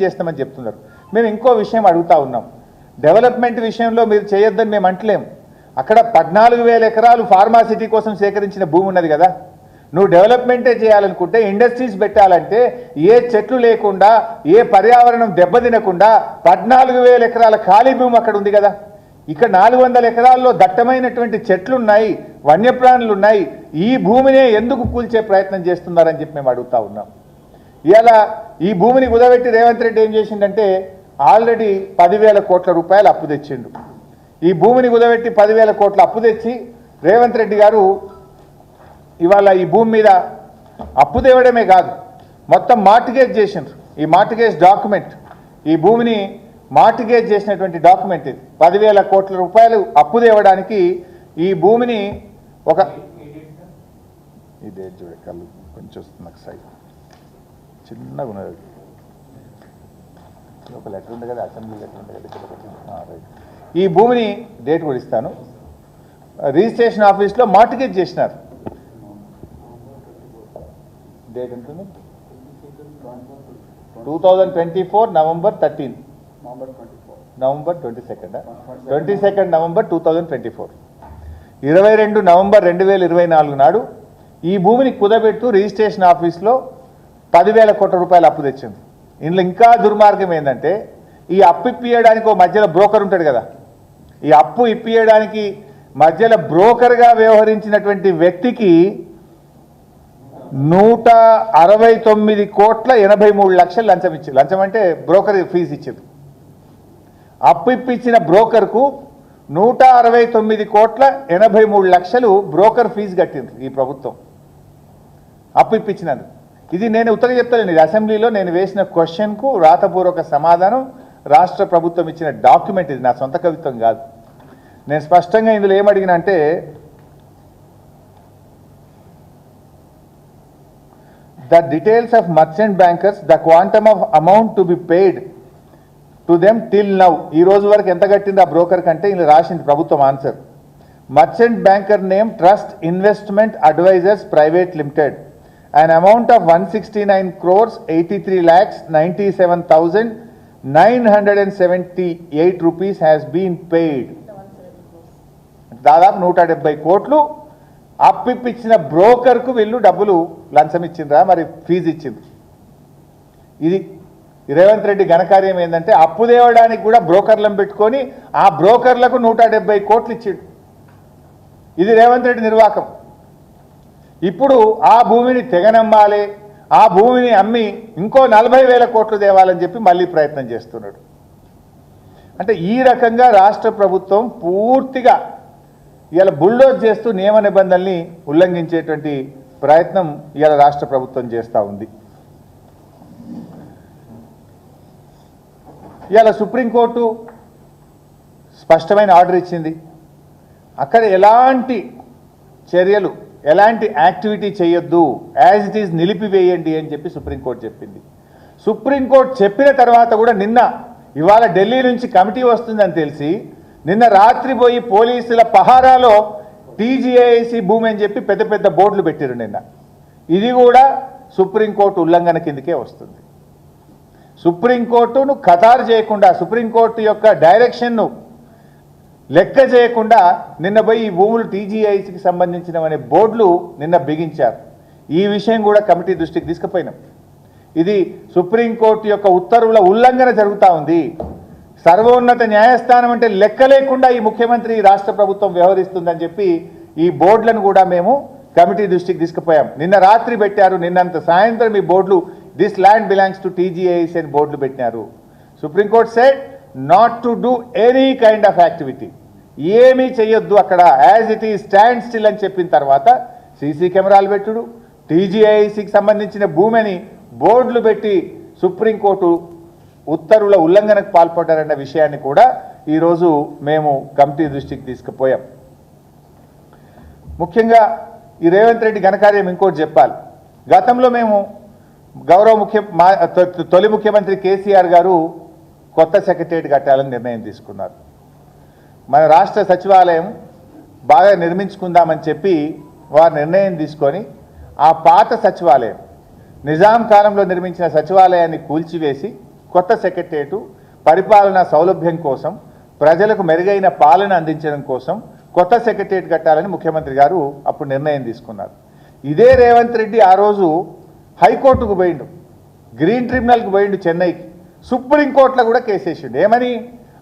చేస్తామని చెప్తున్నారు. మేము ఇంకో విషయం అడుగుతా ఉన్నాం. డెవలప్మెంట్ విషయంలో మీరు చేయొద్దని మేము అంటలేము. అక్కడ 14,000 ఎకరాలు ఫార్మాసిటీ కోసం సేకరించిన భూమి ఉన్నది కదా. నువ్వు డెవలప్మెంటే చేయాలనుకుంటే, ఇండస్ట్రీస్ పెట్టాలంటే ఏ చెట్లు లేకుండా, ఏ పర్యావరణం దెబ్బతినకుండా 14,000 ఎకరాల ఖాళీ భూమి అక్కడ ఉంది కదా. ఇక్కడ 400 ఎకరాల్లో దట్టమైనటువంటి చెట్లు ఉన్నాయి, వన్యప్రాణులు ఉన్నాయి. ఈ భూమినే ఎందుకు కూల్చే ప్రయత్నం చేస్తున్నారని చెప్పి మేము అడుగుతా ఉన్నాం. ఇలా ఈ భూమిని కుదబెట్టి రేవంత్ రెడ్డి ఏం చేసిండంటే ఆల్రెడీ 10,000 కోట్ల రూపాయలు అప్పు తెచ్చిండు. ఈ భూమిని కుదబెట్టి 10,000 కోట్ల అప్పు తెచ్చి రేవంత్ రెడ్డి గారు ఇవాళ ఈ భూమి మీద అప్పు తేవడమే కాదు, మొత్తం మార్టిగేజ్ చేసిండ్రు. ఈ మార్టిగేజ్ డాక్యుమెంట్, ఈ భూమిని మార్టిగేజ్ చేసినటువంటి డాక్యుమెంట్ ఇది. 10,000 కోట్ల రూపాయలు అప్పు తేవడానికి ఈ భూమిని ఒక ఇదే చూడే కళ్ళు కొంచెం వస్తుంది నాకు సైడ్ చిన్నగా ఉన్నది. ఒక లెటర్ ఉంది కదా, అసెంబ్లీ లెటర్ ఉంది కదా. రైట్, ఈ భూమిని డేట్ కూడా ఇస్తాను. రిజిస్ట్రేషన్ ఆఫీస్లో మార్టిగేజ్ చేసినారు. డేట్ ఉంటుంది 2024 నవంబర్ 13, నవంబర్ 22 నవంబర్ 2024, 22 నవంబర్ 2024 నాడు ఈ భూమిని కుదబెట్టు రిజిస్ట్రేషన్ ఆఫీస్లో 10,000 కోట్ల రూపాయలు అప్పు తెచ్చింది. ఇందులో ఇంకా దుర్మార్గం ఏంటంటే ఈ అప్పు ఇప్పియడానికి ఒక మధ్యలో బ్రోకర్ ఉంటాడు కదా. ఈ అప్పు ఇప్పియడానికి మధ్యలో బ్రోకర్గా వ్యవహరించినటువంటి వ్యక్తికి 169 కోట్ల 83 లక్షలు లంచం ఇచ్చింది. లంచం అంటే బ్రోకర్ ఫీజు ఇచ్చింది. అప్పు ఇప్పించిన బ్రోకర్కు 169 కోట్ల 83 లక్షలు బ్రోకర్ ఫీజు కట్టింది ఈ ప్రభుత్వం అప్పు ఇప్పించినందుకు. ఇది నేను ఉత్తరం చెప్తాను. ఇది అసెంబ్లీలో నేను వేసిన క్వశ్చన్కు రాతపూర్వక సమాధానం, రాష్ట్ర ప్రభుత్వం ఇచ్చిన డాక్యుమెంట్. ఇది నా సొంత కవిత్వం కాదు. నేను స్పష్టంగా ఇందులో ఏమడిగినా అంటే, the details of merchant bankers, the quantum of amount to be paid to them till now, ఈ రోజు వరకు ఎంత కట్టింది ఆ బ్రోకర్ కంటే ఇందులో రాసింది ప్రభుత్వం answer. Merchant banker name trust investment advisers private limited, an amount of 169 crores 83 lakhs 97,978 rupees has been paid. దాదాపు 170 కోట్లు అప్పిప్పించిన బ్రోకర్కు వీళ్ళు డబ్బులు లంచం ఇచ్చిండ్రా, మరి ఫీజు ఇచ్చింది. ఇది రేవంత్ రెడ్డి ఘనకార్యం ఏంటంటే అప్పు తేవడానికి కూడా బ్రోకర్లను పెట్టుకొని ఆ బ్రోకర్లకు 170 కోట్లు ఇచ్చిండు. ఇది రేవంత్ రెడ్డి నిర్వాకం. ఇప్పుడు ఆ భూమిని తెగనమ్మాలి, ఆ భూమిని అమ్మి ఇంకో 40,000 కోట్లు తేవాలని చెప్పి మళ్ళీ ప్రయత్నం చేస్తున్నాడు. అంటే ఈ రకంగా రాష్ట్ర ప్రభుత్వం పూర్తిగా ఇవాళ బుల్డోజ్ చేస్తూ నియమ నిబంధనల్ని ఉల్లంఘించేటువంటి ప్రయత్నం ఇవాళ రాష్ట్ర ప్రభుత్వం చేస్తూ ఉంది. ఇవాళ సుప్రీంకోర్టు స్పష్టమైన ఆర్డర్ ఇచ్చింది. అక్కడ ఎలాంటి చర్యలు, ఎలాంటి యాక్టివిటీ చేయొద్దు, యాజ్ ఇట్ ఈజ్ నిలిపివేయండి అని చెప్పి సుప్రీంకోర్టు చెప్పింది. సుప్రీంకోర్టు చెప్పిన తర్వాత కూడా ఇవాళ ఢిల్లీ నుంచి కమిటీ వస్తుందని తెలిసి నిన్న రాత్రి పోయి పోలీసుల పహారాలో టీజీఐసి భూమి అని చెప్పి పెద్ద పెద్ద బోర్డులు పెట్టారు నిన్న. ఇది కూడా సుప్రీంకోర్టు ఉల్లంఘన కిందకే వస్తుంది. సుప్రీంకోర్టును ఖతారు చేయకుండా, సుప్రీంకోర్టు యొక్క డైరెక్షన్ను లెక్క చేయకుండా నిన్న పోయి ఈ భూములు టీజీఐసికి సంబంధించినవనే బోర్డులు నిన్న బిగించారు. ఈ విషయం కూడా కమిటీ దృష్టికి తీసుకుపోయినాం. ఇది సుప్రీంకోర్టు యొక్క ఉత్తర్వుల ఉల్లంఘన జరుగుతూ ఉంది. సర్వోన్నత న్యాయస్థానం అంటే లెక్క లేకుండా ఈ ముఖ్యమంత్రి రాష్ట్ర ప్రభుత్వం వ్యవహరిస్తుందని చెప్పి ఈ బోర్డులను కూడా మేము కమిటీ దృష్టికి తీసుకుపోయాం. నిన్న రాత్రి పెట్టారు, నిన్నంత సాయంత్రం ఈ బోర్డులు this land belongs to TGIC అని బోర్డులు పెట్టినారు. Supreme court said not to do any kind of activity, ఏమీ చేయొద్దు అక్కడ, as it is stand still అని చెప్పిన తర్వాత సీసీ కెమెరాలు పెట్టుడు, టీజీఐసికి సంబంధించిన భూమిని బోర్డులు పెట్టి సుప్రీంకోర్టు ఉత్తర్వుల ఉల్లంఘనకు పాల్పడ్డారన్న విషయాన్ని కూడా ఈరోజు మేము కమిటీ దృష్టికి తీసుకుపోయాం. ముఖ్యంగా ఈ రేవంత్ రెడ్డి ఘనకార్యం ఇంకోటి చెప్పాలి. గతంలో మేము తొలి ముఖ్యమంత్రి కేసీఆర్ గారు కొత్త సెక్రటేరియట్ కట్టాలని నిర్ణయం తీసుకున్నారు. మన రాష్ట్ర సచివాలయం బాగా నిర్మించుకుందామని చెప్పి వారు నిర్ణయం తీసుకొని ఆ పాత సచివాలయం నిజాం కాలంలో నిర్మించిన సచివాలయాన్ని కూల్చివేసి కొత్త సెక్రటరియట్ పరిపాలనా సౌలభ్యం కోసం, ప్రజలకు మెరుగైన పాలన అందించడం కోసం కొత్త సెక్రటరియట్ కట్టాలని ముఖ్యమంత్రి గారు అప్పుడు నిర్ణయం తీసుకున్నారు. ఇదే రేవంత్ రెడ్డి ఆ రోజు హైకోర్టుకు పోయిండు, గ్రీన్ ట్రిబ్యునల్కి పోయిండు చెన్నైకి, సుప్రీంకోర్టులో కూడా కేసేసిండు. ఏమని?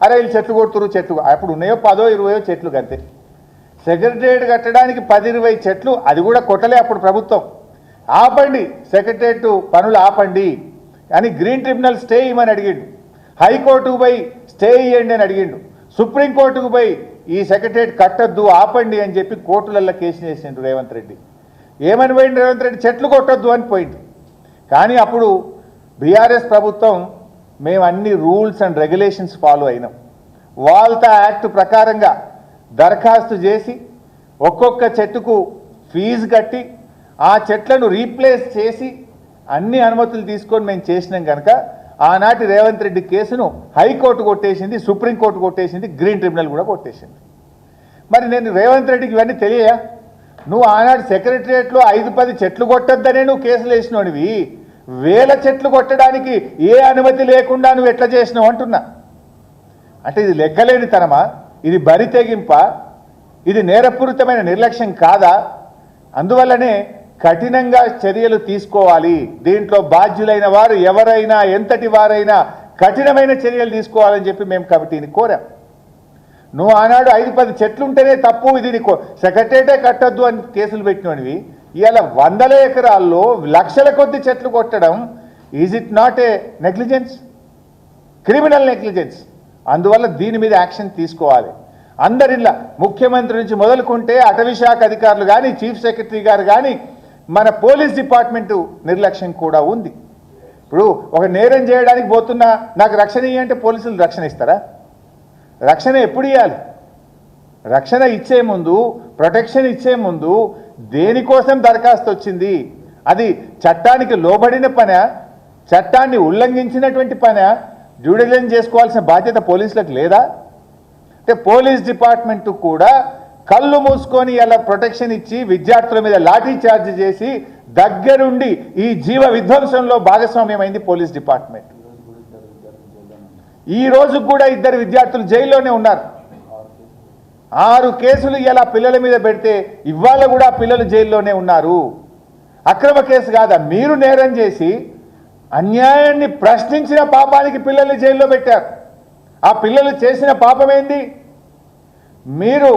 అరే వీళ్ళు చెట్లు కొడుతురు, చెట్లు అప్పుడు ఉన్నాయో 10-20 చెట్లు అంతే. సెక్రటరియట్ కట్టడానికి 10-20 చెట్లు, అది కూడా కొట్టలే అప్పుడు ప్రభుత్వం. ఆపండి సెక్రటరియట్ పనులు ఆపండి అని గ్రీన్ ట్రిబ్యునల్ స్టే ఇవ్వమని అడిగిండు. హైకోర్టుకు పోయి స్టే ఇవ్వండి అని అడిగిండు. సుప్రీంకోర్టుకు పోయి ఈ సెక్రటరియట్ కట్టొద్దు ఆపండి అని చెప్పి కోర్టులలో కేసు చేసిండు రేవంత్ రెడ్డి. ఏమని పోయిండు రేవంత్ రెడ్డి? చెట్లు కొట్టొద్దు అని పోయింది. కానీ అప్పుడు బీఆర్ఎస్ ప్రభుత్వం మేము అన్ని రూల్స్ అండ్ రెగ్యులేషన్స్ ఫాలో అయినాం. వాల్తా యాక్ట్ ప్రకారంగా దరఖాస్తు చేసి ఒక్కొక్క చెట్టుకు ఫీజు కట్టి ఆ చెట్లను రీప్లేస్ చేసి అన్ని అనుమతులు తీసుకొని మేము చేసినాం కనుక ఆనాటి రేవంత్ రెడ్డి కేసును హైకోర్టు కొట్టేసింది, సుప్రీంకోర్టు కొట్టేసింది, గ్రీన్ ట్రిబ్యునల్ కూడా కొట్టేసింది. మరి నేను రేవంత్ రెడ్డికి ఇవన్నీ తెలియయా? నువ్వు ఆనాడు సెక్రటరియట్లో 5-10 చెట్లు కొట్టొద్దనే నువ్వు కేసులు వేసినోనివి, 1000 చెట్లు కొట్టడానికి ఏ అనుమతి లేకుండా నువ్వు ఎట్లా చేసినావు అంటున్నా. అంటే ఇది లెక్కలేని తనమా? ఇది బరి తెగింప? ఇది నేరపూరితమైన నిర్లక్ష్యం కాదా? అందువల్లనే కఠినంగా చర్యలు తీసుకోవాలి. దీంట్లో బాధ్యులైన వారు ఎవరైనా, ఎంతటి వారైనా కఠినమైన చర్యలు తీసుకోవాలని చెప్పి మేము కమిటీని కోరాం. నువ్వు ఆనాడు 5-10 చెట్లు ఉంటేనే తప్పు, ఇది నీకు సెక్రటరియటే కట్టొద్దు అని కేసులు పెట్టినవి. ఇవాళ 100 ఎకరాల్లో లక్షల కొద్ది చెట్లు కొట్టడం is it not a negligence? Criminal negligence. అందువల్ల దీని మీద యాక్షన్ తీసుకోవాలి. అందరిలా ముఖ్యమంత్రి నుంచి మొదలుకుంటే అటవీ శాఖ అధికారులు కానీ, చీఫ్ సెక్రటరీ గారు కానీ, మన పోలీస్ డిపార్ట్మెంటు నిర్లక్ష్యం కూడా ఉంది. ఇప్పుడు ఒక నేరం చేయడానికి పోతున్నా నాకు రక్షణ ఇవ్వంటే పోలీసులు రక్షణ ఇస్తారా? రక్షణ ఎప్పుడు ఇవ్వాలి? రక్షణ ఇచ్చే ముందు, ప్రొటెక్షన్ ఇచ్చే ముందు దేనికోసం దరఖాస్తు వచ్చింది, అది చట్టానికి లోబడిన పనా, చట్టాన్ని ఉల్లంఘించినటువంటి పనా, డ్యూ డిలిజెన్స్ చేసుకోవాల్సిన బాధ్యత పోలీసులకు లేదా? అంటే పోలీస్ డిపార్ట్మెంట్ కూడా కళ్ళు మూసుకొని ఇలా ప్రొటెక్షన్ ఇచ్చి విద్యార్థుల మీద లాఠీ చార్జ్ చేసి దగ్గరుండి ఈ జీవ విధ్వంసంలో భాగస్వామ్యమైంది పోలీస్ డిపార్ట్మెంట్. ఈ రోజు కూడా 2 విద్యార్థులు జైల్లోనే ఉన్నారు. 6 కేసులు ఇలా పిల్లల మీద పెడితే ఇవాళ కూడా పిల్లలు జైల్లోనే ఉన్నారు. అక్రమ కేసు కాదా? మీరు నేరం చేసి అన్యాయాన్ని ప్రశ్నించిన పాపానికి పిల్లల్ని జైల్లో పెట్టారు. ఆ పిల్లలు చేసిన పాపం ఏంది? మీరు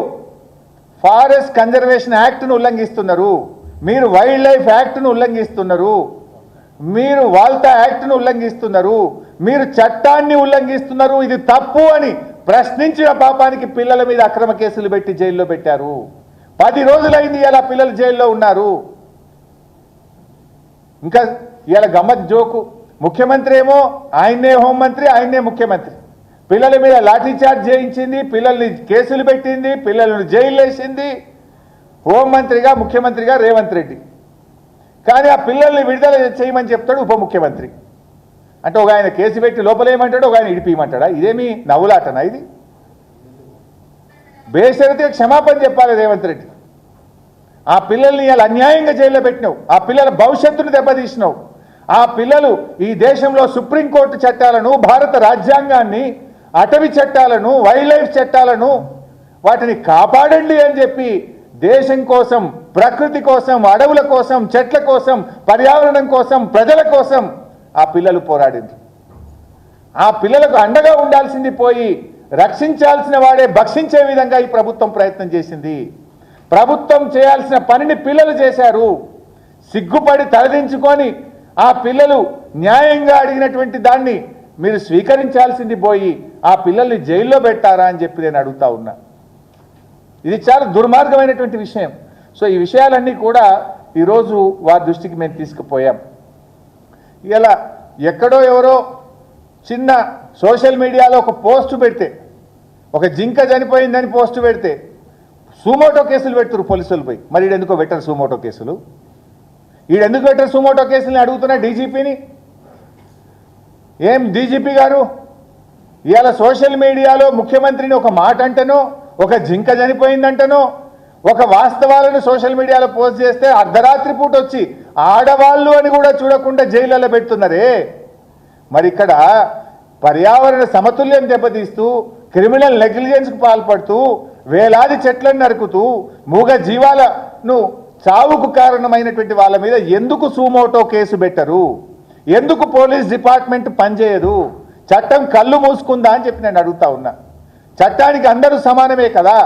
ఫారెస్ట్ కన్జర్వేషన్ యాక్ట్ను ఉల్లంఘిస్తున్నారు, మీరు వైల్డ్ లైఫ్ యాక్ట్ను ఉల్లంఘిస్తున్నారు, మీరు వాల్తా యాక్ట్ను ఉల్లంఘిస్తున్నారు, మీరు చట్టాన్ని ఉల్లంఘిస్తున్నారు. ఇది తప్పు అని ప్రశ్నించిన పాపానికి పిల్లల మీద అక్రమ కేసులు పెట్టి జైల్లో పెట్టారు. 10 రోజులైంది ఇలా పిల్లలు జైల్లో ఉన్నారు. ఇంకా ఇలా గమ్మత్ జోకు, ముఖ్యమంత్రి ఏమో ఆయన్నే హోంమంత్రి, ఆయన్నే ముఖ్యమంత్రి, పిల్లల మీద లాఠీ చార్జ్ చేయించింది, పిల్లల్ని కేసులు పెట్టింది, పిల్లలను జైలు వేసింది హోంమంత్రిగా, ముఖ్యమంత్రిగా రేవంత్ రెడ్డి. కానీ ఆ పిల్లల్ని విడుదల చేయమని చెప్తాడు ఉప ముఖ్యమంత్రి. అంటే ఒక ఆయన కేసు పెట్టి లోపలేయమంటాడు, ఒక ఆయన ఇడిపియమంటాడా? ఇదేమి నవ్వులాటనా? ఇది బేషరతుగా క్షమాపణ చెప్పాలి రేవంత్ రెడ్డి. ఆ పిల్లల్ని ఇలా అన్యాయంగా జైల్లో పెట్టినావు, ఆ పిల్లల భవిష్యత్తును దెబ్బతీసినావు. ఆ పిల్లలు ఈ దేశంలో సుప్రీంకోర్టు చట్టాలను, భారత రాజ్యాంగాన్ని, అటవీ చట్టాలను, వైల్డ్ లైఫ్ చట్టాలను వాటిని కాపాడండి అని చెప్పి దేశం కోసం, ప్రకృతి కోసం, అడవుల కోసం, చెట్ల కోసం, పర్యావరణం కోసం, ప్రజల కోసం ఆ పిల్లలు పోరాడింది. ఆ పిల్లలకు అండగా ఉండాల్సింది పోయి రక్షించాల్సిన వాడే భక్షించే విధంగా ఈ ప్రభుత్వం ప్రయత్నం చేసింది. ప్రభుత్వం చేయాల్సిన పనిని పిల్లలు చేశారు. సిగ్గుపడి తలదించుకొని ఆ పిల్లలు న్యాయంగా అడిగినటువంటి దాన్ని మీరు స్వీకరించాల్సింది పోయి ఆ పిల్లల్ని జైల్లో పెట్టారా అని చెప్పి నేను అడుగుతా ఉన్నా. ఇది చాలా దుర్మార్గమైనటువంటి విషయం. సో ఈ విషయాలన్నీ కూడా ఈరోజు వారి దృష్టికి మేము తీసుకుపోయాం. ఇలా ఎక్కడో ఎవరో చిన్న సోషల్ మీడియాలో ఒక పోస్టు పెడితే, ఒక జింక చనిపోయిందని పోస్టు పెడితే సుమోటో కేసులు పెడుతున్నారు పోలీసులు పోయి. మరి ఈడెందుకో పెట్టరు సుమోటో కేసులు? ఈడెందుకు పెట్టరు సుమోటో కేసులని అడుగుతున్నా డీజీపీని. ఏం డీజీపీ గారు, ఇవాళ సోషల్ మీడియాలో ముఖ్యమంత్రిని ఒక మాట అంటేనో, ఒక జింక చనిపోయిందంటనో, ఒక వాస్తవాలను సోషల్ మీడియాలో పోస్ట్ చేస్తే అర్ధరాత్రి పూట వచ్చి ఆడవాళ్ళు అని కూడా చూడకుండా జైళ్ళలో పెడుతున్నారే. మరి ఇక్కడ పర్యావరణ సమతుల్యం దెబ్బతీస్తూ క్రిమినల్ నెగ్లిజెన్స్కు పాల్పడుతూ వేలాది చెట్లను నరుకుతూ మూగ జీవాలను చావుకు కారణమైనటువంటి వాళ్ళ మీద ఎందుకు సుమోటో కేసు పెట్టరు? ఎందుకు పోలీస్ డిపార్ట్మెంట్ పనిచేయదు? చట్టం కళ్ళు మూసుకుందా అని చెప్పి నేను అడుగుతా ఉన్నా. చట్టానికి అందరూ సమానమే కదా.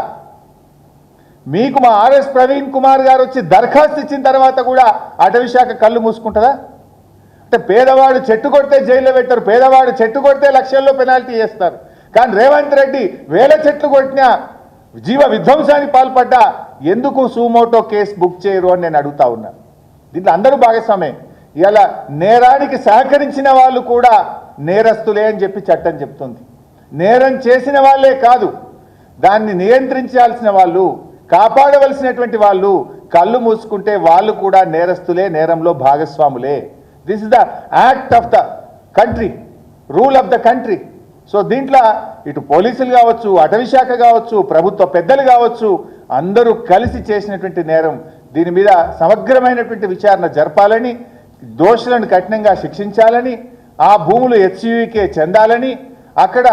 మీకు మా ఆర్ఎస్ ప్రవీణ్ కుమార్ గారు వచ్చి దరఖాస్తు ఇచ్చిన తర్వాత కూడా అటవీ శాఖ కళ్ళు మూసుకుంటుందా? అంటే పేదవాడు చెట్టు కొడితే జైల్లో పెట్టారు, పేదవాడు చెట్టు కొడితే లక్షల్లో పెనాల్టీ చేస్తారు. కానీ రేవంత్ రెడ్డి వేల చెట్లు కొట్టినా జీవ విధ్వంసానికి పాల్పడ్డా ఎందుకు సుమోటో కేసు బుక్ చేయరు అని నేను అడుగుతా ఉన్నా. దీంట్లో అందరూ భాగస్వామే. ఇలా నేరానికి సహకరించిన వాళ్ళు కూడా నేరస్తులే అని చెప్పి చట్టం చెప్తుంది. నేరం చేసిన వాళ్ళే కాదు, దాన్ని నియంత్రించాల్సిన వాళ్ళు, కాపాడవలసినటువంటి వాళ్ళు కళ్ళు మూసుకుంటే వాళ్ళు కూడా నేరస్తులే, నేరంలో భాగస్వాములే. This is the act of the country, rule of the country. So దీంట్లో ఇటు పోలీసులు కావచ్చు, అటవీ శాఖ కావచ్చు, ప్రభుత్వ పెద్దలు కావచ్చు, అందరూ కలిసి చేసినటువంటి నేరం. దీని మీద సమగ్రమైనటువంటి విచారణ జరపాలని, దోషులను కఠినంగా శిక్షించాలని, ఆ భూములు హెచ్యుకే చెందాలని, అక్కడ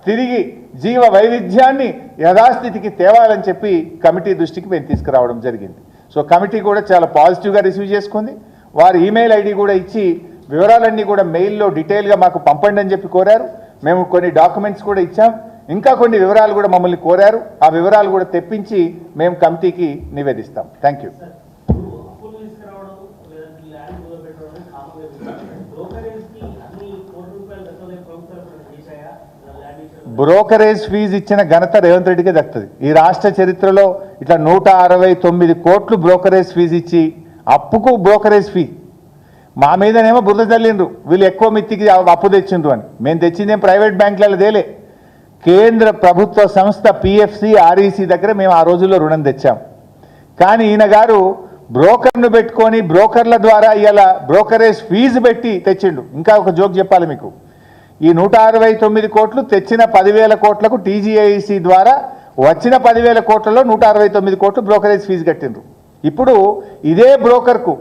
తిరిగి జీవ వైవిధ్యాన్ని యథాస్థితికి తేవాలని చెప్పి కమిటీ దృష్టికి మేము తీసుకురావడం జరిగింది. సో కమిటీ కూడా చాలా పాజిటివ్గా రిసీవ్ చేసుకుంది. వారి ఈమెయిల్ ఐడి కూడా ఇచ్చి వివరాలన్నీ కూడా మెయిల్లో డీటెయిల్గా మాకు పంపండి అని చెప్పి కోరారు. మేము కొన్ని డాక్యుమెంట్స్ కూడా ఇచ్చాం, ఇంకా కొన్ని వివరాలు కూడా మమ్మల్ని కోరారు. ఆ వివరాలు కూడా తెప్పించి మేము కమిటీకి నివేదిస్తాం. Thank you. బ్రోకరేజ్ ఫీజు ఇచ్చిన ఘనత రేవంత్ రెడ్డికే దక్కుతుంది. ఈ రాష్ట్ర చరిత్రలో ఇట్లా 169 కోట్లు బ్రోకరేజ్ ఫీజు ఇచ్చి, అప్పుకు బ్రోకరేజ్ ఫీ మా మీదనేమో బురద చల్లిండ్రు, వీళ్ళు ఎక్కువ మిత్తికి అప్పు తెచ్చిండ్రు అని. మేము తెచ్చిందేం ప్రైవేట్ బ్యాంకులలో దేలే, కేంద్ర ప్రభుత్వ సంస్థ పిఎఫ్సి ఆర్ఈసి దగ్గర మేము ఆ రోజుల్లో రుణం తెచ్చాం. కానీ ఈయన గారు బ్రోకర్ను పెట్టుకొని బ్రోకర్ల ద్వారా ఇలా బ్రోకరేజ్ ఫీజు పెట్టి తెచ్చిండు. ఇంకా ఒక జోక్ చెప్పాలి మీకు. ఈ 169 కోట్లు తెచ్చిన 10,000 కోట్లకు టీజీఐసి ద్వారా వచ్చిన 10,000 కోట్లలో 169 కోట్లు బ్రోకరేజ్ ఫీజు కట్టిండ్రు. ఇప్పుడు ఇదే బ్రోకర్కు